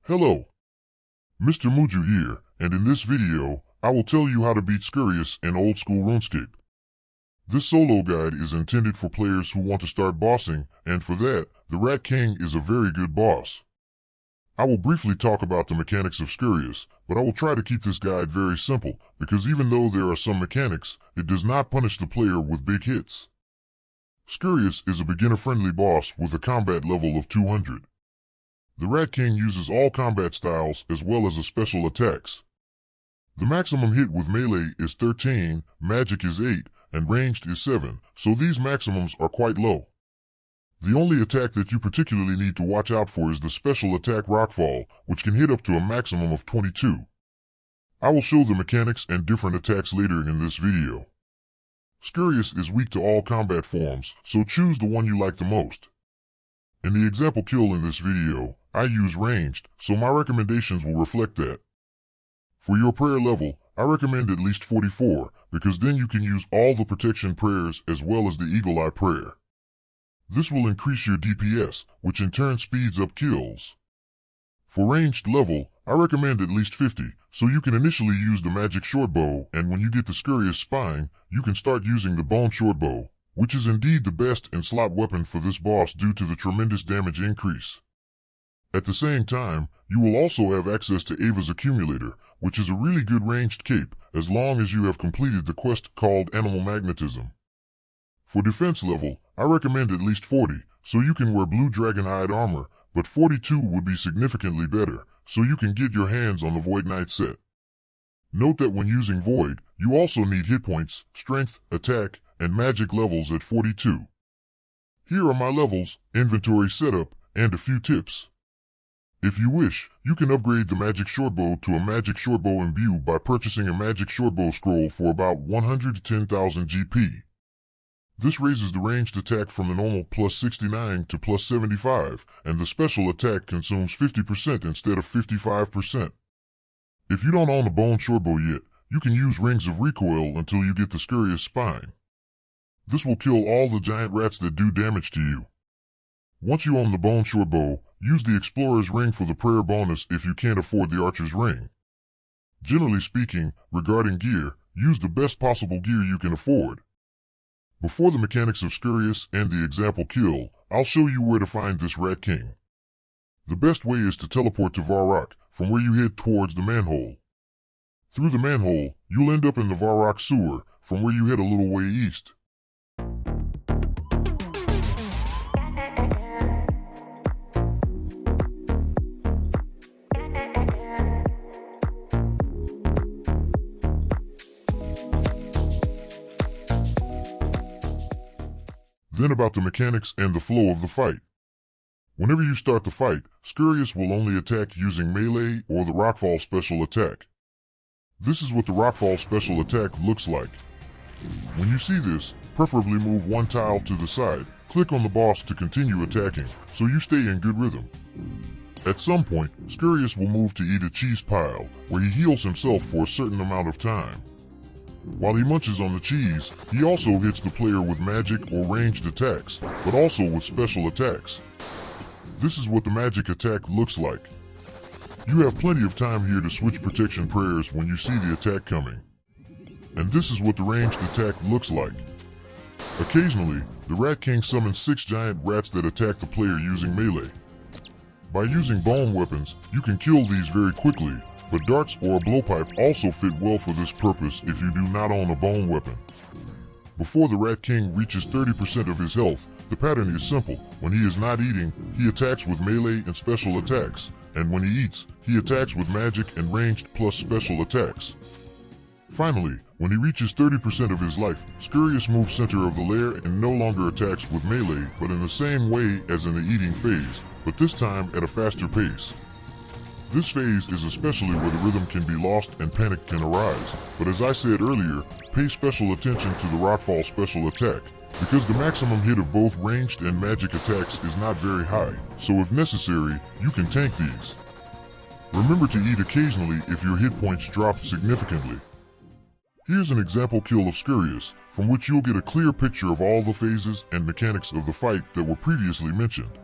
Hello, Mr. Muju here, and in this video, I will tell you how to beat Scurrius in old school RuneScape. This solo guide is intended for players who want to start bossing, and for that, the Rat King is a very good boss. I will briefly talk about the mechanics of Scurrius, but I will try to keep this guide very simple, because even though there are some mechanics, it does not punish the player with big hits. Scurrius is a beginner-friendly boss with a combat level of 200. The Rat King uses all combat styles as well as special attacks. The maximum hit with melee is 13, magic is 8, and ranged is 7, so these maximums are quite low. The only attack that you particularly need to watch out for is the special attack Rockfall, which can hit up to a maximum of 22. I will show the mechanics and different attacks later in this video. Scurrius is weak to all combat forms, so choose the one you like the most. In the example kill in this video, I use ranged, so my recommendations will reflect that. For your prayer level, I recommend at least 44, because then you can use all the protection prayers as well as the Eagle Eye prayer. This will increase your DPS, which in turn speeds up kills. For ranged level, I recommend at least 50, so you can initially use the magic shortbow, and when you get the Scurrius spine, you can start using the bone shortbow, which is indeed the best and slot weapon for this boss due to the tremendous damage increase. At the same time, you will also have access to Ava's accumulator, which is a really good ranged cape, as long as you have completed the quest called Animal Magnetism. For defense level, I recommend at least 40, so you can wear blue dragon-eyed armor, but 42 would be significantly better, so you can get your hands on the Void Knight set. Note that when using Void, you also need hit points, strength, attack, and magic levels at 42. Here are my levels, inventory setup, and a few tips. If you wish, you can upgrade the magic shortbow to a magic shortbow imbue by purchasing a magic shortbow scroll for about 110,000 GP. This raises the ranged attack from the normal plus 69 to plus 75, and the special attack consumes 50% instead of 55%. If you don't own a bone shortbow yet, you can use Rings of Recoil until you get the Scurrius spine. This will kill all the giant rats that do damage to you. Once you own the bone shortbow, use the Explorer's Ring for the prayer bonus if you can't afford the Archer's Ring. Generally speaking, regarding gear, use the best possible gear you can afford. Before the mechanics of Scurrius and the example kill, I'll show you where to find this Rat King. The best way is to teleport to Varrock, from where you head towards the manhole. Through the manhole, you'll end up in the Varrock sewer, from where you head a little way east. Then about the mechanics and the flow of the fight. Whenever you start the fight, Scurrius will only attack using melee or the Rockfall special attack. This is what the Rockfall special attack looks like. When you see this, preferably move one tile to the side, click on the boss to continue attacking, so you stay in good rhythm. At some point, Scurrius will move to eat a cheese pile, where he heals himself for a certain amount of time. While he munches on the cheese, he also hits the player with magic or ranged attacks, but also with special attacks. This is what the magic attack looks like. You have plenty of time here to switch protection prayers when you see the attack coming. And this is what the ranged attack looks like. Occasionally, the Rat King summons 6 giant rats that attack the player using melee. By using bone weapons, you can kill these very quickly, but darts or a blowpipe also fit well for this purpose if you do not own a bone weapon. Before the Rat King reaches 30% of his health, the pattern is simple. When he is not eating, he attacks with melee and special attacks, and when he eats, he attacks with magic and ranged plus special attacks. Finally, when he reaches 30% of his life, Scurrius moves center of the lair and no longer attacks with melee, but in the same way as in the eating phase, but this time at a faster pace. This phase is especially where the rhythm can be lost and panic can arise, but as I said earlier, pay special attention to the Rockfall special attack, because the maximum hit of both ranged and magic attacks is not very high, so if necessary, you can tank these. Remember to eat occasionally if your hit points drop significantly. Here's an example kill of Scurrius, from which you'll get a clear picture of all the phases and mechanics of the fight that were previously mentioned.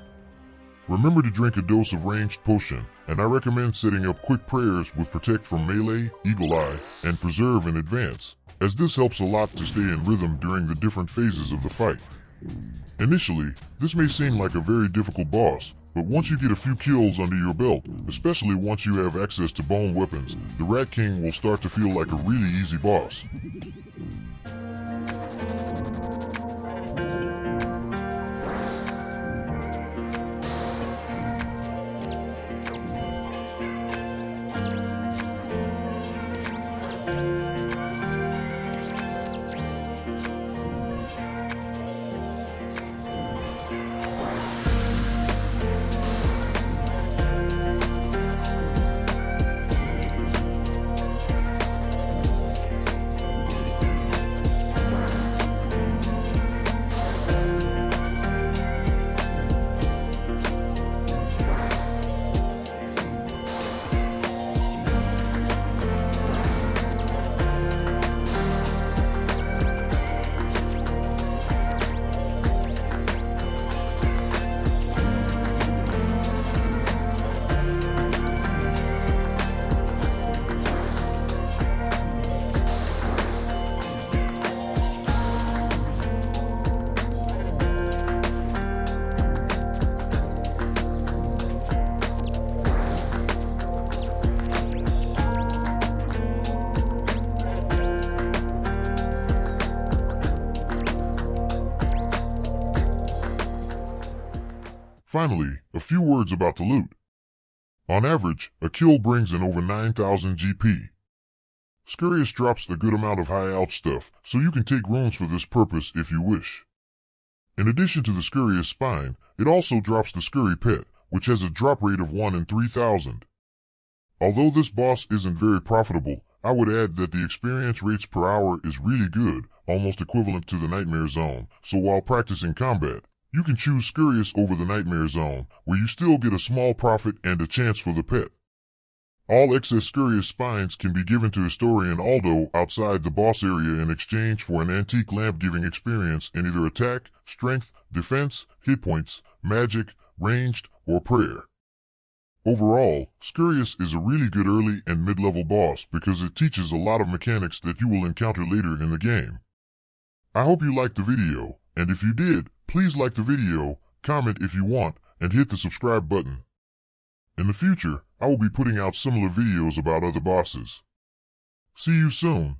Remember to drink a dose of ranged potion, and I recommend setting up quick prayers with Protect from Melee, Eagle Eye, and Preserve in advance, as this helps a lot to stay in rhythm during the different phases of the fight. Initially, this may seem like a very difficult boss, but once you get a few kills under your belt, especially once you have access to bone weapons, the Rat King will start to feel like a really easy boss. Finally, a few words about the loot. On average, a kill brings in over 9,000 GP. Scurrius drops a good amount of high out stuff, so you can take runes for this purpose if you wish. In addition to the Scurrius spine, it also drops the Scurry pet, which has a drop rate of 1 in 3,000. Although this boss isn't very profitable, I would add that the experience rates per hour is really good, almost equivalent to the Nightmare Zone, so while practicing combat, you can choose Scurrius over the Nightmare Zone, where you still get a small profit and a chance for the pet. All excess Scurrius spines can be given to Historian Aldo outside the boss area in exchange for an antique lamp giving experience in either attack, strength, defense, hit points, magic, ranged, or prayer. Overall, Scurrius is a really good early and mid-level boss because it teaches a lot of mechanics that you will encounter later in the game. I hope you liked the video, and if you did, please like the video, comment if you want, and hit the subscribe button. In the future, I will be putting out similar videos about other bosses. See you soon.